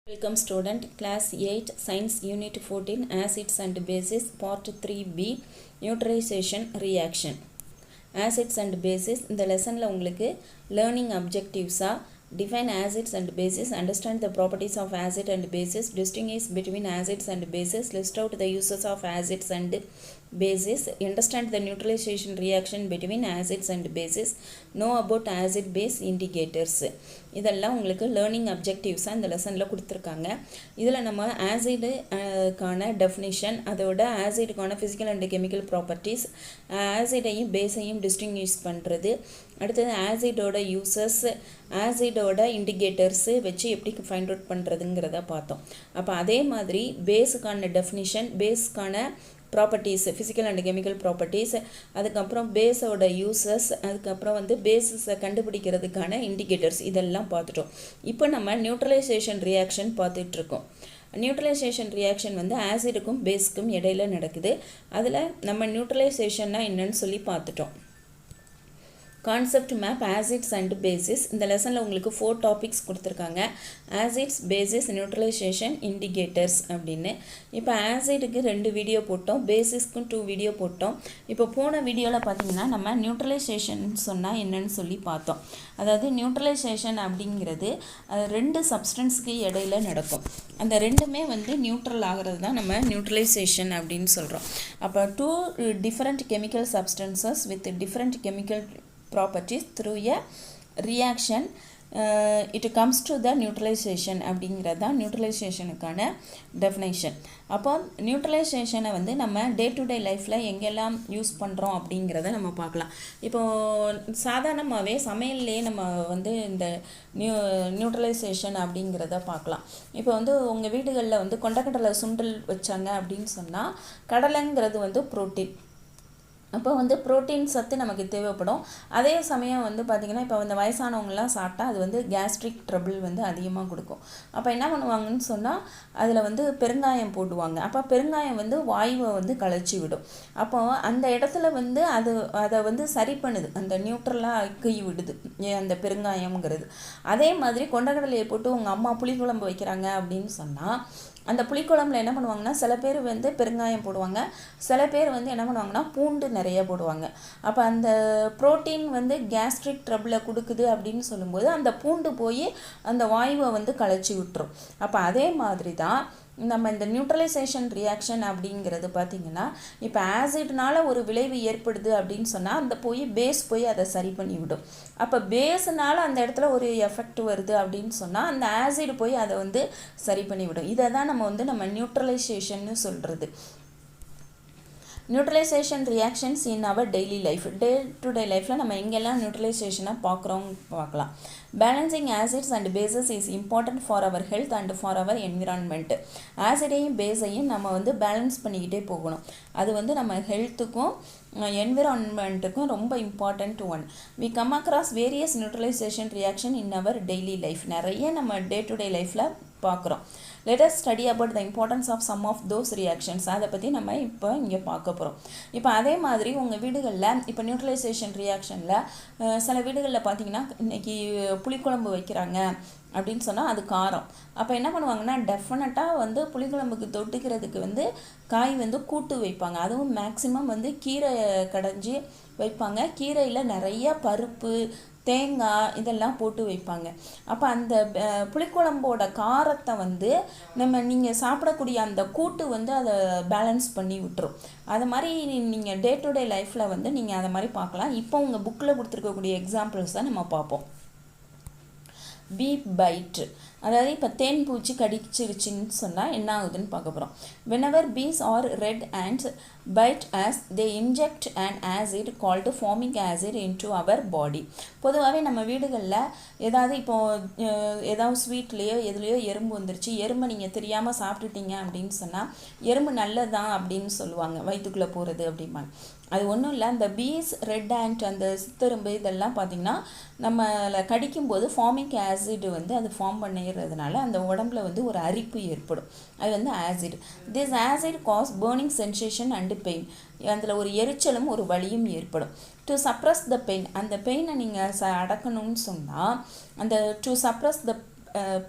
Welcome student, class 8 science unit 14 acids and bases part 3b neutralization reaction. Acids and bases இந்த லெசனில் உங்களுக்கு learning objectives define acids and bases, understand the properties of acid and bases, distinguish between acids and bases, list out the uses of acids and bases, understand the neutralization reaction between acids and bases, know about acid base indicators. இதெல்லாம் உங்களுக்கு learning அப்ஜெக்டிவ்ஸாக இந்த லெசனில் கொடுத்துருக்காங்க. இதில் நம்ம ஆசிடுக்கான definition, அதோட ஆசிடுக்கான ஃபிசிக்கல் அண்ட் கெமிக்கல் ப்ராப்பர்ட்டிஸ், ஆசிடையும் பேஸையும் டிஸ்டிங்விஷ் பண்ணுறது, அடுத்தது ஆசிடோட யூசஸ், ஆசிடோட இண்டிகேட்டர்ஸு வச்சு எப்படி ஃபைண்ட் அவுட் பண்ணுறதுங்கிறத பார்த்தோம். அப்போ அதே மாதிரி பேஸுக்கான டெஃபினிஷன், பேஸுக்கான properties, physical and chemical properties, அதுக்கப்புறம் பேஸோட யூசஸ், அதுக்கப்புறம் பேஸஸை கண்டுபிடிக்கிறதுக்கான இண்டிகேட்டர்ஸ், இதெல்லாம் பார்த்துட்டோம். இப்போ நம்ம நியூட்ரலைசேஷன் ரியாக்ஷன் பார்த்துட்ருக்கோம். நியூட்ரலைசேஷன் ரியாக்ஷன் ஆசிடுக்கும் பேஸுக்கும் இடையில நடக்குது. அதில் நம்ம நியூட்ரலைசேஷன்னா என்னன்னு சொல்லி பார்த்துட்டோம். Concept map acids and basis. இந்த லெசனில் உங்களுக்கு 4 டாபிக்ஸ் கொடுத்துருக்காங்க. ஆசிட்ஸ், பேசிஸ், நியூட்ரலைசேஷன், இண்டிகேட்டர்ஸ் அப்படின்னு. இப்போ ஆசிடுக்கு 2 வீடியோ போட்டோம், பேசிஸ்க்கும் 2 வீடியோ போட்டோம். இப்போ போன வீடியோவில் பார்த்தீங்கன்னா நம்ம நியூட்ரலைசேஷன் சொன்னால் என்னன்னு சொல்லி பார்த்தோம். அதாவது நியூட்ரலைசேஷன் அப்படிங்கிறது 2 சப்ஸ்டன்ஸுக்கு இடையில நடக்கும். அந்த ரெண்டுமே நியூட்ரல் ஆகிறது தான் நம்ம நியூட்ரலைசேஷன் அப்படின்னு சொல்கிறோம். அப்போ 2 different chemical substances with different chemical properties through a reaction it comes to the neutralization அப்படிங்கிறது தான் நியூட்ரலைசேஷனுக்கான டெஃபினேஷன். அப்போ நியூட்ரலைசேஷனை நம்ம டே டு டே லைஃப்பில் எங்கெல்லாம் யூஸ் பண்ணுறோம் அப்படிங்கிறத நம்ம பார்க்கலாம். இப்போது சாதாரணமாகவே சமையல்லையே நம்ம இந்த நியூட்ரலைசேஷன் அப்படிங்கிறத பார்க்கலாம். இப்போ உங்கள் வீடுகளில் கொண்டக்கடலை சுண்டல் வச்சாங்க அப்படின்னு சொன்னால், கடலைங்கிறது புரோட்டீன். அப்போ புரோட்டீன் சத்து நமக்கு தேவைப்படும். அதே சமயம் பார்த்திங்கன்னா இப்போ வயசானவங்கலாம் சாப்பிட்டா அது கேஸ்ட்ரிக் ட்ரபிள் அதிகமாக கொடுக்கும். அப்போ என்ன பண்ணுவாங்கன்னு சொன்னால், அதில் பெருங்காயம் போடுவாங்க. அப்போ பெருங்காயம் வாயுவை கலைச்சி விடும். அப்போ அந்த இடத்துல அதை சரி பண்ணுது, அந்த நியூட்ரலாக ஆக்கி விடுது அந்த பெருங்காயம்ங்கிறது. அதே மாதிரி கொண்டக்கடலையை போட்டு உங்கள் அம்மா புளிக்குழம்பு வைக்கிறாங்க அப்படின்னு சொன்னால், அந்த புளிக்குழம்புல என்ன பண்ணுவாங்கன்னா, சில பேர் பெருங்காயம் போடுவாங்க, சில பேர் என்ன பண்ணுவாங்கன்னா பூண்டு நிறைய போடுவாங்க. அப்போ அந்த புரோட்டீன் கேஸ்ட்ரிக் ட்ரபிளை கொடுக்குது அப்படின்னு சொல்லும்போது அந்த பூண்டு போய் அந்த வாயுவை கலைச்சி விட்டுரும். அப்போ அதே மாதிரி தான் நம்ம இந்த நியூட்ரலைசேஷன் ரியாக்ஷன் அப்படிங்கிறது பார்த்திங்கன்னா, இப்போ ஆசிட்னால ஒரு விளைவு ஏற்படுது அப்படின்னு சொன்னால் அந்த பேஸ் போய் அதை சரி பண்ணி விடும். அப்போ பேஸுனால அந்த இடத்துல ஒரு எஃபெக்ட் வருது அப்படின்னு சொன்னால் அந்த ஆசிட் போய் அதை சரி பண்ணி விடும். இதை தான் நம்ம நியூட்ரலைசேஷன்னு சொல்கிறது. Neutralisation reactions in our daily life, day to day லைஃப்பில் நம்ம எங்கெல்லாம் நியூட்ரலைசேஷனாக பார்க்கலாம். Balancing acids and bases is important for our health and for our environment. ஆசிடையும் பேஸையும் நம்ம பேலன்ஸ் பண்ணிக்கிட்டே போகணும். அது நம்ம ஹெல்த்துக்கும் என்விரான்மெண்ட்டுக்கும் ரொம்ப important one. We come across various neutralisation reaction in our daily life. நிறைய நம்ம டே டு டே லைஃப்பில் பார்க்குறோம். Let us study about the importance of some of those reactions. அதை பற்றி நம்ம இப்போ இங்கே பார்க்க போகிறோம். இப்போ அதே மாதிரி உங்கள் வீடுகளில் இப்போ நியூட்ரலைசேஷன் ரியாக்ஷனில் சில வீடுகளில் பார்த்தீங்கன்னா, இன்றைக்கி புளிக்குழம்பு வைக்கிறாங்க அப்படின்னு சொன்னால் அது காரம். அப்போ என்ன பண்ணுவாங்கன்னா, டெஃபினட்டாக புளிக்குழம்புக்கு தொட்டுக்கிறதுக்கு காய் கூட்டு வைப்பாங்க. அதுவும் மேக்ஸிமம் கீரை கடைஞ்சி வைப்பாங்க. கீரையில் நிறைய பருப்பு, தேங்காய் இதெல்லாம் போட்டு வைப்பாங்க. அப்போ அந்த புளிக்குழம்போட காரத்தை நீங்கள் சாப்பிடக்கூடிய அந்த கூட்டு அதை பேலன்ஸ் பண்ணி விட்டுரும். அது மாதிரி நீங்கள் டே டு டே லைஃப்பில் நீங்கள் அதை மாதிரி பார்க்கலாம். இப்போ உங்கள் புக்கில் கொடுத்துருக்கக்கூடிய எக்ஸாம்பிள்ஸ் தான் நம்ம பார்ப்போம். பீ பைட், அதாவது இப்போ தேன் பூச்சி கடிச்சிருச்சுன்னு சொன்னால் என்ன ஆகுதுன்னு பார்க்க போகிறோம். whenever bees or red ants bite us they inject an acid called formic acid into our body. பொதுவாகவே நம்ம வீடுகளில் ஏதாவது ஸ்வீட்லேயோ எதுலேயோ எறும்பு வந்துருச்சு, எறும்பை நீங்கள் தெரியாமல் சாப்பிட்டுட்டீங்க அப்படின்னு சொன்னால் எறும்பு நல்லதுதான் அப்படின்னு சொல்லுவாங்க, வயிற்றுக்குள்ளே போகிறது அப்படிம்பாங்க. அது ஒன்றும் இல்லை, அந்த பீஸ், ரெட் ஆண்ட், அந்த சித்தெரும்பு இதெல்லாம் பார்த்திங்கன்னா நம்மளை கடிக்கும்போது ஃபார்மிக் ஆசிட் அது ஃபார்ம் பண்ணிடுறதுனால அந்த உடம்புல ஒரு அரிப்பு ஏற்படும். அது acid. This acid cause burning sensation and pain. அதில் ஒரு எரிச்சலும் ஒரு வலியும் ஏற்படும். டு சப்ரஸ் த பெயின், அந்த பெயினை நீங்கள் அடக்கணும்னு சொன்னால், அந்த to suppress the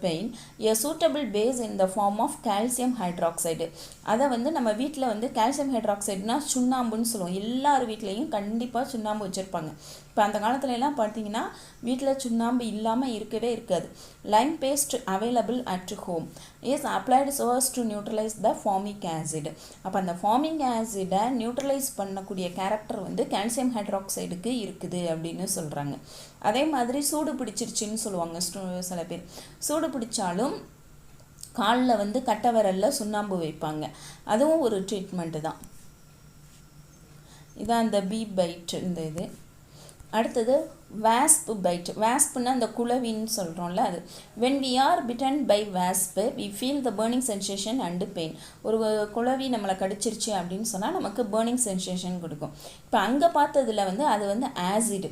pain, a suitable base in the form of calcium hydroxide. அதை வந்து நம்ம வீட்டில் வந்து கால்சியம் ஹைட்ராக்சைடுனா சுண்ணாம்புன்னு சொல்லுவோம். எல்லார் வீட்லேயும் கண்டிப்பாக சுண்ணாம்பு வச்சுருப்பாங்க. இப்போ அந்த காலத்துல எல்லாம் பார்த்தீங்கன்னா வீட்டில் சுண்ணாம்பு இல்லாமல் இருக்கவே இருக்காது. Lime paste available at home is applied so as to neutralize the formic acid. அப்போ அந்த ஃபார்மிக் ஆசிடை நியூட்ரலைஸ் பண்ணக்கூடிய கேரக்டர் வந்து கால்சியம் ஹைட்ராக்சைடுக்கு இருக்குது அப்படின்னு சொல்கிறாங்க. அதே மாதிரி சூடு பிடிச்சிருச்சுன்னு சொல்லுவாங்க சில பேர். சூடு பிடிச்சாலும் காலில் வந்து கட்டை விரலில் சுண்ணாம்பு வைப்பாங்க. அதுவும் ஒரு ட்ரீட்மெண்ட்டு தான். இதான் அந்த பீ பைட். இந்த இது அடுத்தது வாஸ்ப் பைட். வாஸ்ப்னா அந்த குளவின்னு சொல்கிறோம்ல அது. when we are bitten by wasp we feel the burning sensation and pain. ஒரு குளவி நம்மளை கடிச்சிருச்சு அப்படின்னு சொன்னால் நமக்கு burning sensation கொடுக்கும். இப்போ அங்கே பார்த்ததில் வந்து அது வந்து ஆசிட்.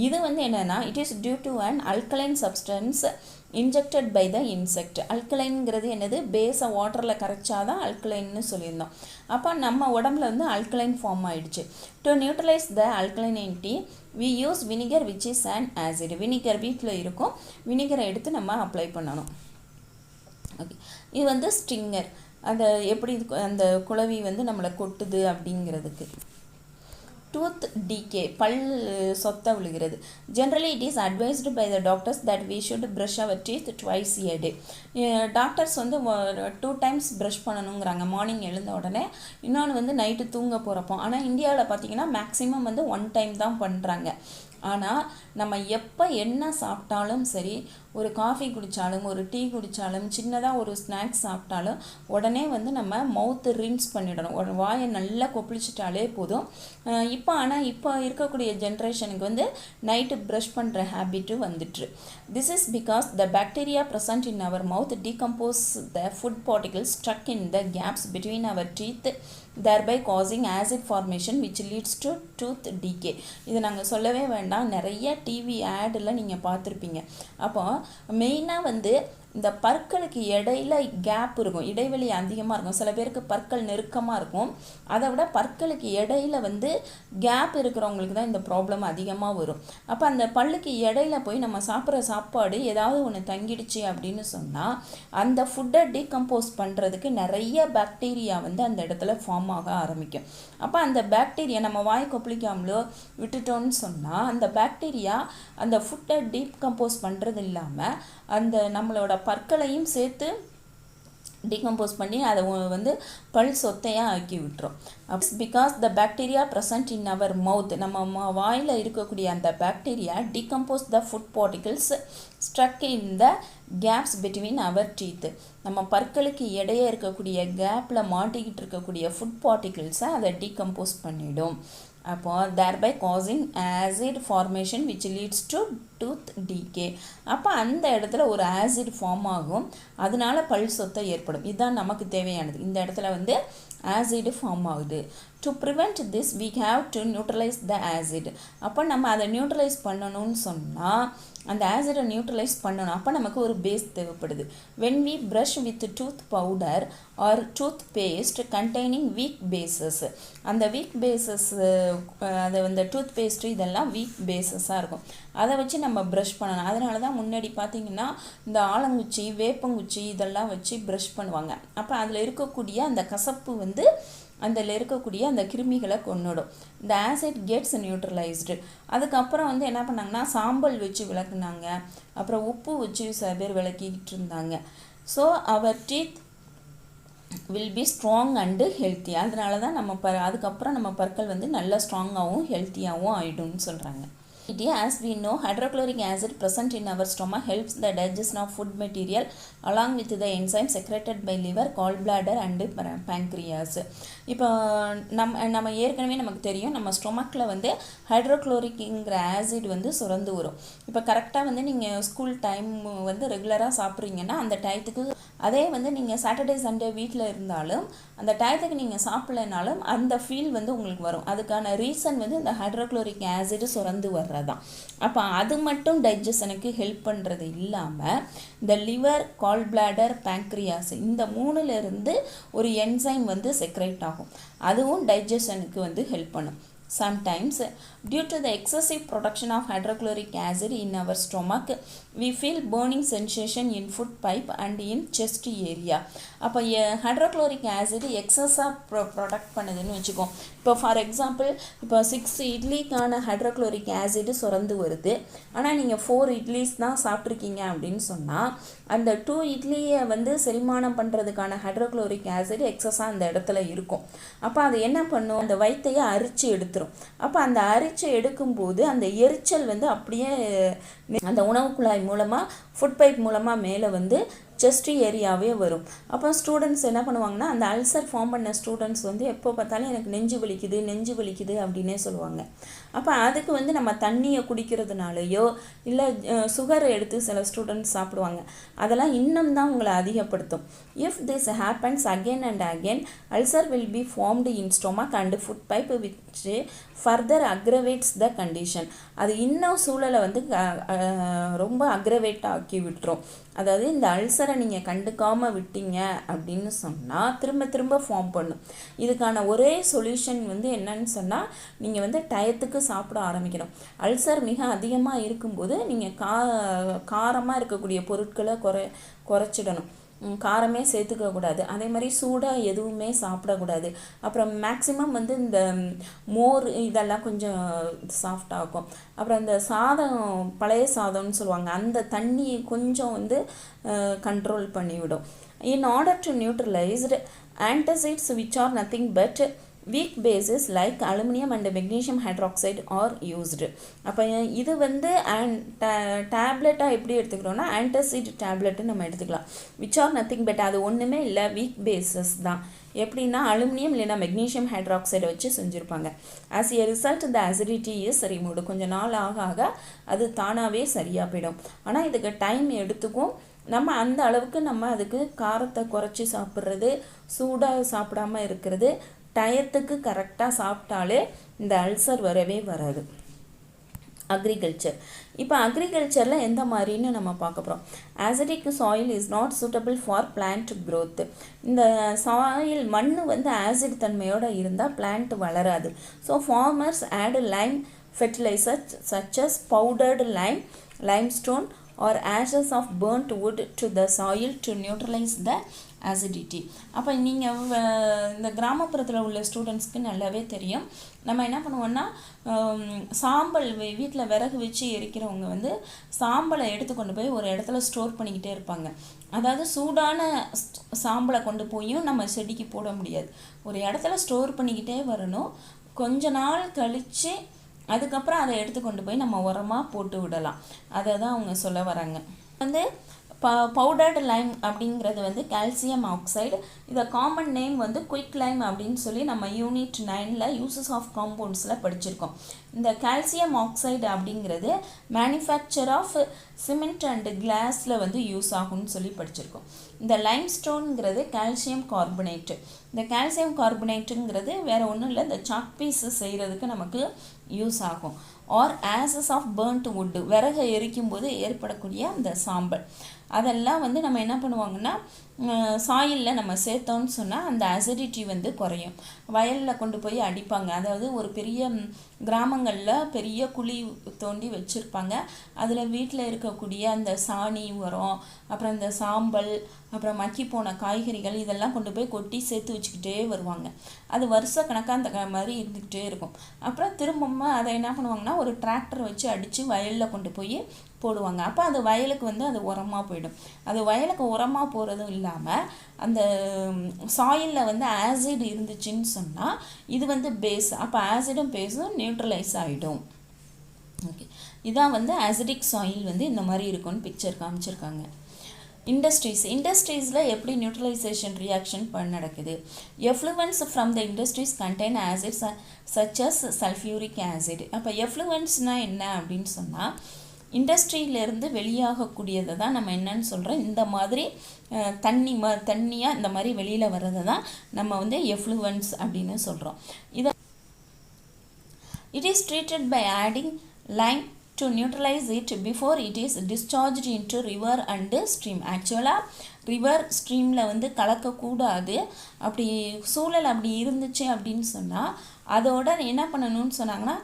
இது வந்து என்னென்னா it is due to an alkaline substance injected by the insect. அல்கலைன்ங்கிறது என்னது? பேஸை வாட்டரில் கரைச்சாதான் அல்கலைன்னு சொல்லியிருந்தோம். அப்போ நம்ம உடம்புல வந்து அல்கலைன் ஃபார்ம் ஆயிடுச்சு. To neutralise the alkalinity we use vinegar which is an acid. Vinegar வீட்டில் இருக்கும். வினிகரை எடுத்து நம்ம அப்ளை பண்ணணும். ஓகே, இது வந்து ஸ்டிங்கர். அந்த எப்படி அந்த குளவி வந்து நம்மளை கொட்டுது அப்படிங்கிறதுக்கு. டூத் டிகே, பல் சொத்த விழுகிறது. Generally it is advised by the doctors that we should brush our teeth twice a day. Doctors வந்து 2 times ப்ரஷ் பண்ணணுங்கிறாங்க, மார்னிங் எழுந்த உடனே, இன்னொன்று வந்து நைட்டு தூங்க போகிறப்போ. ஆனால் இந்தியாவில் பார்த்தீங்கன்னா மேக்ஸிமம் வந்து 1 time தான் பண்ணுறாங்க. ஆனால் நம்ம எப்போ என்ன சாப்பிட்டாலும் சரி, ஒரு காஃபி குடித்தாலும் ஒரு டீ குடித்தாலும் சின்னதாக ஒரு ஸ்நாக்ஸ் சாப்பிட்டாலும் உடனே வந்து நம்ம மவுத்து ரின்ஸ் பண்ணிடணும். ஒரு வாயை நல்லா கொப்பளிச்சிட்டாலே போதும். இப்போ இருக்கக்கூடிய ஜென்ரேஷனுக்கு வந்து நைட்டு ப்ரஷ் பண்ணுற ஹேபிட்டு வந்துட்டு. This is because the bacteria present in our mouth decompose the food particles struck in the gaps between our teeth, thereby causing acid formation which leads to tooth decay. இது நாங்கள் சொல்லவே வேண்டாம், நிறைய TV ஆடில் நீங்கள் பார்த்துருப்பீங்க. அப்போ மெயினாக வந்து இந்த பற்களுக்கு இடையில கேப் இருக்கும், இடைவெளி அதிகமாக இருக்கும். சில பேருக்கு பற்கள் நெருக்கமாக இருக்கும். அதை விட பற்களுக்கு இடையில வந்து கேப் இருக்கிறவங்களுக்கு தான் இந்த ப்ராப்ளம் அதிகமாக வரும். அப்போ அந்த பல்லுக்கு இடையில போய் நம்ம சாப்பிட்ற சாப்பாடு ஏதாவது ஒன்று தங்கிடுச்சு அப்படின்னு சொன்னால் அந்த ஃபுட்டை டீகம்போஸ் பண்ணுறதுக்கு நிறைய பாக்டீரியா வந்து அந்த இடத்துல ஃபார்ம் ஆக ஆரம்பிக்கும். அப்போ அந்த பாக்டீரியா நம்ம வாய் கொப்பளிக்காமலோ விட்டுட்டோன்னு சொன்னால் அந்த பாக்டீரியா அந்த ஃபுட்டை டீகம்போஸ் பண்ணுறது இல்லாமல் அந்த நம்மளோட பற்களையும் சேர்த்து டீகம்போஸ் பண்ணி அதை வந்து பல் சொத்தையாக ஆக்கி விட்டுரும். Because the bacteria present in our mouth, நம்ம வாயில் இருக்கக்கூடிய அந்த bacteria decompose the food particles struck in the gaps between our teeth. நம்ம பற்களுக்கு இடையே இருக்கக்கூடிய கேப்பில் மாட்டிக்கிட்டு இருக்கக்கூடிய ஃபுட் பார்ட்டிகல்ஸை அதை டீகம்போஸ் பண்ணிடும். அப்போ thereby causing acid formation which leads to tooth decay. அப்போ அந்த இடத்துல ஒரு ஆசிட் ஃபார்ம் ஆகும், அதனால பல் சொத்தை ஏற்படும். இதுதான் நமக்கு தேவையானது. இந்த இடத்துல வந்து ஆசிட் ஃபார்ம் ஆகுது. To prevent this we have to neutralize the acid. அப்போ நம்ம அதை நியூட்ரலைஸ் பண்ணணும்னு சொன்னால் அந்த ஆசிடை நியூட்ரலைஸ் பண்ணணும். அப்போ நமக்கு ஒரு பேஸ் தேவைப்படுது. when we brush with tooth powder or tooth paste containing weak bases, அந்த வீக் பேசஸ் அது அந்த டூத் பேஸ்ட்டு இதெல்லாம் வீக் பேஸஸாக இருக்கும். அதை வச்சு நம்ம ப்ரஷ் பண்ணணும். அதனால தான் முன்னாடி பார்த்திங்கன்னா இந்த ஆலங்குச்சி வேப்பங்குச்சி இதெல்லாம் வச்சு ப்ரஷ் பண்ணுவாங்க. அப்போ அதில் இருக்கக்கூடிய அந்த கசப்பு வந்து அதில் இருக்கக்கூடிய அந்த கிருமிகளை கொன்னுடும். இந்த ஆசிட் கெட்ஸ் நியூட்ரலைஸ்டு. அதுக்கப்புறம் வந்து என்ன பண்ணாங்கன்னா சாம்பல் வச்சு விளக்குனாங்க, அப்புறம் உப்பு வச்சு சில பேர் விளக்கிக்கிட்டு இருந்தாங்க. So our teeth will be strong and healthy. அதனால தான் நம்ம அதுக்கப்புறம் நம்ம பற்கள் வந்து நல்லா ஸ்ட்ராங்காகவும் ஹெல்த்தியாகவும் ஆகிடும்னு சொல்கிறாங்க. As we know, hydrochloric acid present in our stomach helps the digestion of food material along with the enzymes secreted by liver, gallbladder and pancreas. இப்போ நம்ம ஏற்கனவே நமக்கு தெரியும் நம்ம ஸ்டொமக்கில் வந்து ஹைட்ரோக்ளோரிக்ங்கிற ஆசிட் வந்து சுரந்து வரும். இப்போ கரெக்டாக வந்து நீங்கள் ஸ்கூல் டைம் வந்து ரெகுலராக சாப்பிட்றீங்கன்னா அந்த டயத்துக்கு, அதே வந்து நீங்கள் சாட்டர்டே சண்டே வீட்டில் இருந்தாலும் அந்த டயத்துக்கு நீங்கள் சாப்பிட்லனாலும் அந்த ஃபீல் வந்து உங்களுக்கு வரும். அதுக்கான ரீசன் வந்து இந்த ஹைட்ரோக்ளோரிக் ஆசிட் சுரந்து வர்றதான். அப்போ அது மட்டும் டைஜஷனுக்கு ஹெல்ப் பண்ணுறது இல்லாமல் இந்த லிவர், கால் பிளாடர், பேங்க்ரியாஸ் இந்த 3லேருந்து ஒரு என்சைம் வந்து செக்ரேட் ஆகும். அதுவும் டைஜஷனுக்கு வந்து ஹெல்ப் பண்ணும். Sometimes, due to the excessive production of hydrochloric acid in our stomach, we feel burning sensation in food pipe and in chest area. அப்போ ஹைட்ரோக்ளோரிக் ஆசிட் எக்ஸஸாக product பண்ணுதுன்னு வச்சுக்கோம். இப்போ ஃபார் எக்ஸாம்பிள் இப்போ 6 இட்லிக்கான ஹைட்ரோக்ளோரிக் ஆசிட் சுரந்து வருது. ஆனால் நீங்கள் 4 இட்லிஸ் தான் சாப்பிட்ருக்கீங்க அப்படின்னு சொன்னால் அந்த 2 இட்லியை வந்து செரிமானம் பண்ணுறதுக்கான ஹைட்ரோக்ளோரிக் ஆசிட் எக்ஸஸாக அந்த இடத்துல இருக்கும். அப்போ அது என்ன பண்ணும், அந்த வயிற்றையை அரிச்சு எடுத்துரும். அப்போ அந்த அரிச்சு எடுக்கும்போது அந்த எரிச்சல் வந்து அப்படியே அந்த உணவு குழாய் மூலமாக ஃபுட் பைப் மூலமாக மேலே வந்து செஸ்ட் ஏரியாவே வரும். அப்போ ஸ்டூடெண்ட்ஸ் என்ன பண்ணுவாங்கன்னா, அந்த அல்சர் ஃபார்ம் பண்ண ஸ்டூடெண்ட்ஸ் வந்து எப்போ பார்த்தாலும் எனக்கு நெஞ்சு வலிக்குது அப்படின்னே சொல்லுவாங்க. அப்போ அதுக்கு வந்து நம்ம தண்ணியை குடிக்கிறதுனாலையோ இல்லை சுகரை எடுத்து சில ஸ்டூடெண்ட்ஸ் சாப்பிடுவாங்க. அதெல்லாம் இன்னும் தான் உங்களை அதிகப்படுத்தும். If this happens again and again, ulcer will be formed in stomach and food pipe which further aggravates the condition. அது இன்னும் சூழலை வந்து ரொம்ப அக்ரவேட் ஆக்கி விட்டுரும். அதாவது இந்த அல்சரை நீங்கள் கண்டுக்காமல் விட்டீங்க அப்படின்னு சொன்னால் திரும்ப திரும்ப ஃபார்ம் பண்ணும். இதுக்கான ஒரே சொல்யூஷன் வந்து என்னன்னு சொன்னால், நீங்கள் வந்து டயத்துக்கு சாப்பிட ஆரம்பிக்கணும். அல்சர் மிக அதிகமாக இருக்கும்போது நீங்கள் காரமாக இருக்கக்கூடிய பொருட்களை குறைச்சிடணும். காரமே சேர்த்துக்கக்கூடாது. அதே மாதிரி சூடாக எதுவுமே சாப்பிடக்கூடாது. அப்புறம் மேக்ஸிமம் வந்து இந்த மோர் இதெல்லாம் கொஞ்சம் சாஃப்டாகும். அப்புறம் இந்த சாதம், பழைய சாதம்னு சொல்லுவாங்க, அந்த தண்ணி கொஞ்சம் வந்து கண்ட்ரோல் பண்ணிவிடும். In order to neutralised antacids which are nothing but weak bases like aluminum and magnesium hydroxide are used. அப்போ இது வந்து டேப்லெட்டாக எப்படி எடுத்துக்கிறோன்னா ஆன்டாசிட் டேப்லெட்டு நம்ம எடுத்துக்கலாம். which are nothing but அது ஒன்றுமே இல்லை, வீக் பேசஸ் தான். எப்படின்னா அலுமினியம் இல்லைன்னா மெக்னீஷியம் ஹைட்ராக்சைடை வச்சு செஞ்சுருப்பாங்க. As a result the acidity is removed. கொஞ்சம் நாள் ஆக ஆக அது தானாகவே சரியாக போயிடும். ஆனால் இதுக்கு டைம் எடுத்துக்கும். நம்ம அந்த அளவுக்கு நம்ம அதுக்கு காரத்தை குறைச்சி சாப்பிட்றது, சூடாக சாப்பிடாமல் இருக்கிறது, டயத்துக்கு கரெக்டாக சாப்பிட்டாலே இந்த அல்சர் வரவே வராது. அக்ரிகல்ச்சர். இப்போ அக்ரிகல்ச்சரில் எந்த மாதிரின்னு நம்ம பார்க்க போகிறோம். Acidic soil is not suitable for plant growth. இந்த சாயில் மண் வந்து ஆசிட் தன்மையோடு இருந்தால் பிளான்ட் வளராது. So farmers add lime fertiliser such as powdered limestone or ashes of burnt wood to the soil to neutralize the acidity. அப்போ நீங்கள் இந்த கிராமப்புறத்தில் உள்ள ஸ்டூடெண்ட்ஸ்க்கு நல்லாவே தெரியும். நம்ம என்ன பண்ணுவோன்னா, சாம்பல் வீட்டில் விறகு வச்சு எரிக்கிறவங்க வந்து சாம்பலை எடுத்துக்கொண்டு போய் ஒரு இடத்துல ஸ்டோர் பண்ணிக்கிட்டே இருப்பாங்க. அதாவது சூடான சாம்பலை கொண்டு போயும் நம்ம செடிக்கு போட முடியாது. ஒரு இடத்துல ஸ்டோர் பண்ணிக்கிட்டே வரணும். கொஞ்ச நாள் கழித்து அதுக்கப்புறம் அதை எடுத்துக்கொண்டு போய் நம்ம உரமாக போட்டு விடலாம். அதை தான் அவங்க சொல்ல வராங்க. வந்து பவுடர்டு லைம் அப்படிங்கிறது வந்து கால்சியம் ஆக்சைடு. இதை காமன் நேம் வந்து குயிக் லைம் அப்படின்னு சொல்லி நம்ம யூனிட் 9ல் யூசஸ் ஆஃப் காம்பவுண்ட்ஸில் படிச்சிருக்கோம். இந்த கால்சியம் ஆக்சைடு அப்படிங்கிறது மேனுஃபேக்சர் ஆஃப் சிமெண்ட் அண்டு கிளாஸில் வந்து யூஸ் ஆகும்னு சொல்லி படிச்சிருக்கோம். இந்த லைம்ஸ்டோனுங்கிறது கால்சியம் கார்பனேட்டு. இந்த கால்சியம் கார்பனேட்டுங்கிறது வேறு ஒன்றும் இல்லை, இந்த சாக் பீஸு செய்கிறதுக்கு நமக்கு யூஸ் ஆகும். Or ashes of burnt wood, விறகை எரிக்கும் போது ஏற்படக்கூடிய அந்த சாம்பல், அதெல்லாம் வந்து நம்ம என்ன பண்ணுவாங்கன்னா சாயிலில் நம்ம சேர்த்தோன்னு சொன்னால் அந்த அசிடிட்டி வந்து குறையும். வயலில் கொண்டு போய் அடிப்பாங்க. அதாவது ஒரு பெரிய கிராமங்களில் பெரிய குழி தோண்டி வச்சுருப்பாங்க. அதில் வீட்டில் இருக்கக்கூடிய அந்த சாணி உரம், அப்புறம் இந்த சாம்பல், அப்புறம் மக்கி போன காய்கறிகள் இதெல்லாம் கொண்டு போய் கொட்டி சேர்த்து வச்சுக்கிட்டே வருவாங்க. அது வருஷக்கணக்காக அந்த மாதிரி இருந்துக்கிட்டே இருக்கும். அப்புறம் திரும்பவும் அதை என்ன பண்ணுவாங்கன்னா ஒரு டிராக்டர் வச்சு அடித்து வயலில் கொண்டு போய் போடுவாங்க. அப்போ அது வயலுக்கு வந்து அது உரமாக போயிடும். அது வயலுக்கு உரமாக போகிறதும் இல்லாமல் அந்த சாயிலில் வந்து ஆசிட் இருந்துச்சுன்னு சொன்னால் இது வந்து பேஸ். அப்போ ஆசிடும் பேஸும் நியூட்ரலைஸ் ஆகிடும். ஓகே, இதான் வந்து ஆசிடிக் சாயில் வந்து இந்த மாதிரி இருக்கும்னு பிக்சர் காமிச்சிருக்காங்க. இண்டஸ்ட்ரீஸில் எப்படி நியூட்ரலைசேஷன் ரியாக்ஷன் நடக்குது. Effluents from the industries contain acids such as sulphuric acid. அப்போ எஃப்ளூவன்ஸ்னால் என்ன அப்படின்னு சொன்னால் இண்டஸ்ட்ரியிலேருந்து வெளியாகக்கூடியதை தான் நம்ம என்னன்னு சொல்கிறோம். இந்த மாதிரி தண்ணியாக இந்த மாதிரி வெளியில் வர்றதை தான் நம்ம வந்து எஃப்ளூவன்ஸ் அப்படின்னு சொல்கிறோம். It is treated by adding lime to neutralize it before it is discharged into river and stream. ஆக்சுவலாக ரிவர் ஸ்ட்ரீமில் வந்து கலக்கக்கூடாது. அப்படி சூழல் அப்படி இருந்துச்சு அப்படின்னு சொன்னால் அதோட என்ன பண்ணணும்னு சொன்னாங்கன்னா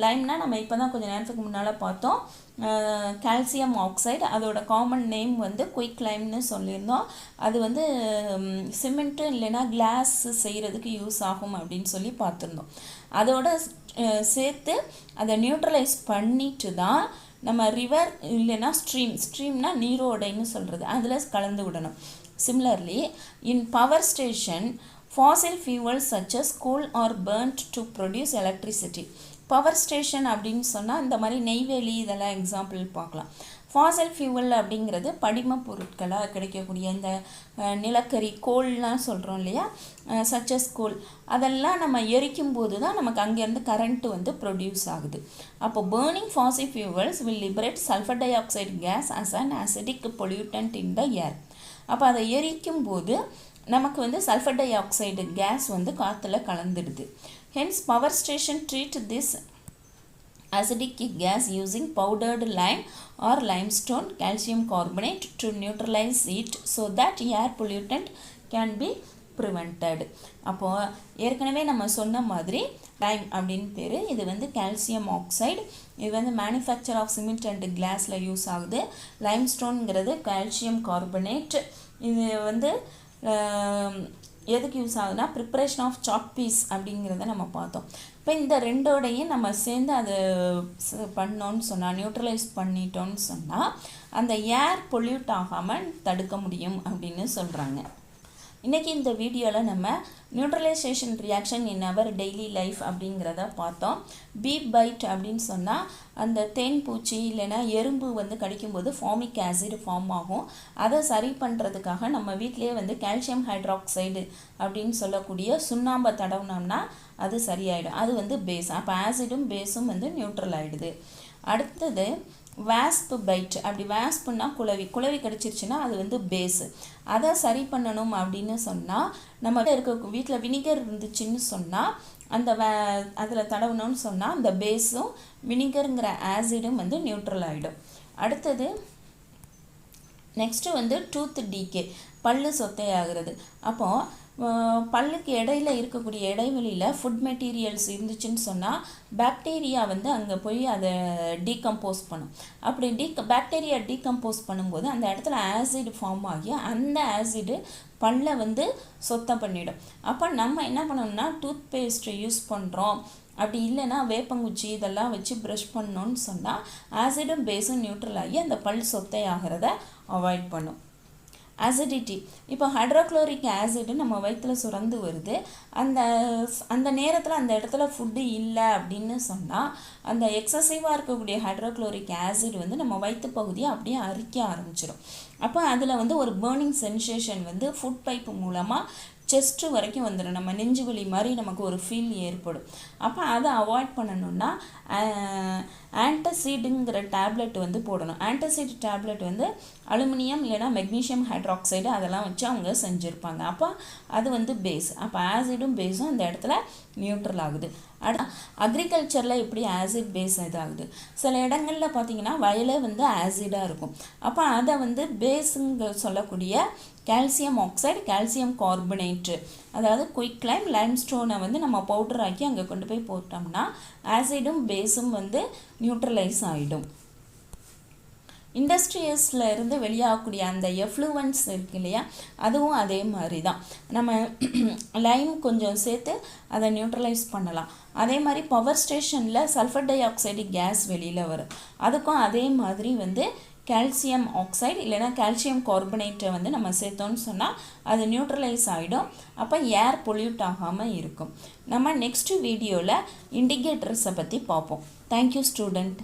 லைம்னா நம்ம இப்போ தான் கொஞ்சம் நேரத்துக்கு முன்னால் பார்த்தோம் கால்சியம் ஆக்சைடு, அதோட காமன் நேம் வந்து குயிக் லைம்னு சொல்லியிருந்தோம். அது வந்து சிமெண்ட்டு இல்லைன்னா கிளாஸ் செய்கிறதுக்கு யூஸ் ஆகும் அப்படின்னு சொல்லி பார்த்துருந்தோம். அதோட சேர்த்து அதை நியூட்ரலைஸ் பண்ணிட்டு தான் நம்ம ரிவர் இல்லைன்னா ஸ்ட்ரீம்னா நீரோடைன்னு சொல்கிறது அதில் கலந்து விடணும். Similarly in power station fossil fuels such as coal are burnt to produce electricity. Power station அப்படின்னு சொன்னால் இந்த மாதிரி நெய்வேலி இதெல்லாம் எக்ஸாம்பிள் பார்க்கலாம். ஃபாசல் ஃபியூவல் அப்படிங்கிறது படிம பொருட்களாக கிடைக்கக்கூடிய இந்த நிலக்கரி கோல்லாம் சொல்கிறோம் இல்லையா, சச்சஸ் கோல், அதெல்லாம் நம்ம எரிக்கும் போது தான் நமக்கு அங்கேருந்து கரண்ட்டு வந்து ப்ரொடியூஸ் ஆகுது. அப்போ burning fossil fuels will liberate sulphur dioxide gas as an acidic pollutant in the air. அப்போ அதை எரிக்கும் போது நமக்கு வந்து சல்ஃபர் டை ஆக்சைடு கேஸ் வந்து காற்றுல கலந்துடுது. Hence power station treat this acidic gas using powdered lime or limestone calcium carbonate to neutralize it so that air pollutant can be prevented. அப்போது ஏற்கனவே நம்ம சொன்ன மாதிரி லைம் அப்படின்னு பேர். இது வந்து கால்சியம் ஆக்சைடு. இது வந்து மேனுஃபேக்சர் ஆஃப் சிமெண்ட் அண்ட் கிளாஸில் யூஸ் ஆகுது. லைம்ஸ்டோனுங்கிறது கால்சியம் கார்பனேட். இது வந்து எதுக்கு யூஸ் ஆகுதுன்னா ப்ரிப்ரேஷன் ஆஃப் சாக் பீஸ் அப்படிங்கிறத நம்ம பார்த்தோம். இப்போ இந்த ரெண்டோடையும் நம்ம சேர்ந்து அதை பண்ணோன்னு சொன்னால் நியூட்ரலைஸ் பண்ணிட்டோன்னு சொன்னால் அந்த ஏர் பொல்யூட் ஆகாமல் தடுக்க முடியும் அப்படின்னு சொல்கிறாங்க. இன்றைக்கி இந்த வீடியோவில் நம்ம neutralisation reaction in our daily life அப்படிங்கிறத பார்த்தோம். பீ பைட் அப்படின்னு சொன்னால் அந்த தேன் பூச்சி இல்லைன்னா எறும்பு வந்து கடிக்கும்போது ஃபார்மிக் ஆசிட் ஃபார்ம் ஆகும். அதை சரி பண்ணுறதுக்காக நம்ம வீட்டிலேயே வந்து கால்சியம் ஹைட்ராக்சைடு அப்படின்னு சொல்லக்கூடிய சுண்ணாம்பை தடவுனோம்னா அது சரியாயிடும். அது வந்து பேஸ். அப்போ ஆசிடும் பேஸும் வந்து நியூட்ரல் ஆகிடுது. அடுத்தது வாஸ்ப் பைட். அப்படி வாஸ்ப்புன்னா குளவி கடிச்சிருச்சுன்னா அது வந்து பேஸு. அதை சரி பண்ணணும் அப்படின்னு சொன்னால் நம்ம வீட்டில் வினிகர் இருந்துச்சுன்னு சொன்னால் அந்த அதில் தடவணும்னு சொன்னால் அந்த பேஸும் வினிகருங்கிற ஆசிடும் வந்து நியூட்ரல் ஆகிடும். அடுத்தது நெக்ஸ்ட்டு வந்து டூத் டீகே, பல்லு சொத்தையாகிறது. அப்போது பல்லுக்கு இடையில இருக்கக்கூடிய இடைவெளியில் ஃபுட் மெட்டீரியல்ஸ் இருந்துச்சுன்னு சொன்னால் பாக்டீரியா வந்து அங்கே போய் அதை டீகம்போஸ் பண்ணும். அப்படி பாக்டீரியா டீகம்போஸ் பண்ணும்போது அந்த இடத்துல ஆசிட் ஃபார்ம் ஆகி அந்த ஆசிடு பல்லை வந்து சுத்தம் பண்ணிடும். அப்போ நம்ம என்ன பண்ணணும்னா டூத் பேஸ்ட் யூஸ் பண்ணுறோம், அப்படி இல்லைன்னா வேப்பங்குச்சி இதெல்லாம் வச்சு ப்ரஷ் பண்ணோன்னு சொன்னால் ஆசிடும் பேஸும் நியூட்ரல் ஆகி அந்த பல் சொத்தை ஆகிறத அவாய்ட் பண்ணும். அசிடிட்டி. இப்போ ஹைட்ரோக்ளோரிக் ஆசிடு நம்ம வயிற்றில் சுரந்து வருது. அந்த நேரத்தில் அந்த இடத்துல ஃபுட்டு இல்லை அப்படின்னு சொன்னால் அந்த எக்ஸசிவாக இருக்கக்கூடிய ஹைட்ரோக்ளோரிக் ஆசிட் வந்து நம்ம வயிற்று பகுதியை அப்படியே அரிக்க ஆரம்பிச்சிடும். அப்போ அதில் வந்து ஒரு பேர்னிங் சென்சேஷன் வந்து ஃபுட் பைப்பு மூலமாக செஸ்ட்டு வரைக்கும் வந்துடும். நம்ம நெஞ்சு வலி மாதிரி நமக்கு ஒரு ஃபீல் ஏற்படும். அப்போ அதை அவாய்ட் பண்ணணுன்னா ஆன்டசிடுங்கிற டேப்லெட் வந்து போடணும். ஆன்டசிட் டேப்லெட் வந்து அலுமினியம் இல்லைனா மெக்னீஷியம் ஹைட்ராக்சைடு அதெல்லாம் வச்சு அவங்க செஞ்சுருப்பாங்க. அப்போ அது வந்து பேஸ். அப்போ ஆசிடும் பேஸும் அந்த இடத்துல நியூட்ரல் ஆகுது. அக்ரிகல்ச்சரில் எப்படி ஆசிட் பேஸ் இதாகுது. சில இடங்களில் பார்த்திங்கன்னா வயலே வந்து ஆசிடாக இருக்கும். அப்போ அதை வந்து பேஸுங்க சொல்லக்கூடிய கால்சியம் ஆக்சைடு, கால்சியம் கார்பனேட்டு, அதாவது குயிக் லைம், லைம்ஸ்டோனை வந்து நம்ம பவுடர் ஆக்கி அங்கே கொண்டு போய் போட்டோம்னா ஆசிடும் பேஸும் வந்து நியூட்ரலைஸ் ஆகிடும். இண்டஸ்ட்ரியஸில் இருந்து வெளியாகக்கூடிய அந்த எஃப்ளூவன்ஸ் இருக்கு இல்லையா, அதுவும் அதே மாதிரி தான். நம்ம லைம் கொஞ்சம் சேர்த்து அதை நியூட்ரலைஸ் பண்ணலாம். அதே மாதிரி பவர் ஸ்டேஷனில் சல்ஃபர் டை ஆக்சைடு கேஸ் வெளியில் வரும். அதுக்கும் அதே மாதிரி வந்து கால்சியம் ஆக்சைடு இல்லைனா கால்சியம் கார்பனேட்டை வந்து நம்ம சேர்த்தோன்னு சொன்னால் அது நியூட்ரலைஸ் ஆகிடும். அப்போ ஏர் பொல்யூட் ஆகாமல் இருக்கும். நம்ம நெக்ஸ்ட் வீடியோவில் இண்டிகேட்டர்ஸை பற்றி பார்ப்போம். Thank you student.